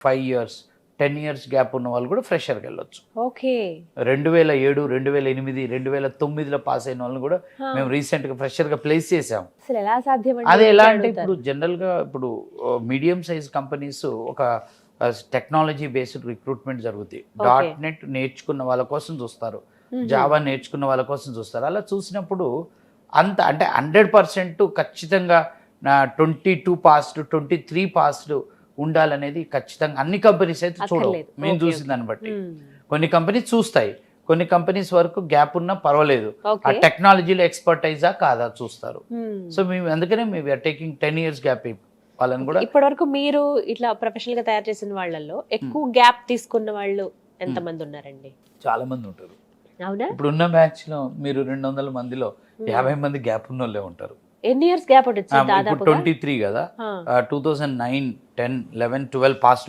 5 years 10 years gap ఉన్న వాళ్ళు కూడా ఫ్రెషర్కి వెళ్ళొచ్చు. ఓకే. 2007 2008 2009లో పాస్ అయిన వాళ్ళని కూడా మేము రీసెంట్గా ఫ్రెషర్గా ప్లేస్ చేసాం. అసలు ఎలా సాధ్యం అది ఎలా అంటే ఇప్పుడు జనరల్గా ఇప్పుడు మీడియం సైజ్ కంపెనీస్ ఒక టెక్నాలజీ బేస్డ్ రిక్రూట్మెంట్ జరుగుతాయి. .NET నేర్చుకున్న వాళ్ళ కోసం చూస్తారు, జావా నేర్చుకున్న వాళ్ళ కోసం చూస్తారు. అలా చూసినప్పుడు అంత అంటే 100% ఖచ్చితంగా నా 22 పాస్డ్ 23 పాస్డ్ ఉండాలనేది ఖచ్చితంగా అన్ని కంపెనీస్ అయితే చూడవు. మేము చూసిన దాన్ని బట్టి కొన్ని కంపెనీస్ చూస్తాయి, కొన్ని కంపెనీస్ వరకు గ్యాప్ ఉన్నా పర్వాలేదు, ఆ టెక్నాలజీలో ఎక్స్పర్టైజా కాదా చూస్తారు. సో మేము అందుకనే మేము ఆర్ టేకింగ్ 10 years గ్యాప్ వాళ్ళని కూడా. ఇప్పటి వరకు మీరు ఇట్లా ప్రొఫెషనల్ గా తయారు చేసిన వాళ్ళల్లో ఎక్కువ గ్యాప్ తీసుకున్న వాళ్ళు ఎంత మంది ఉన్నారండి? చాలా మంది ఉంటారు. అవునా? ఇప్పుడు ఉన్న బ్యాచ్ లో మీరు 200 మందిలో 50 మంది గ్యాప్ ఉన్న వాళ్ళే ఉంటారు. ఎన్ని ఇయర్స్ గ్యాప్ ఉంటుంది? 23 కదా, 2009 10 11 12 పాస్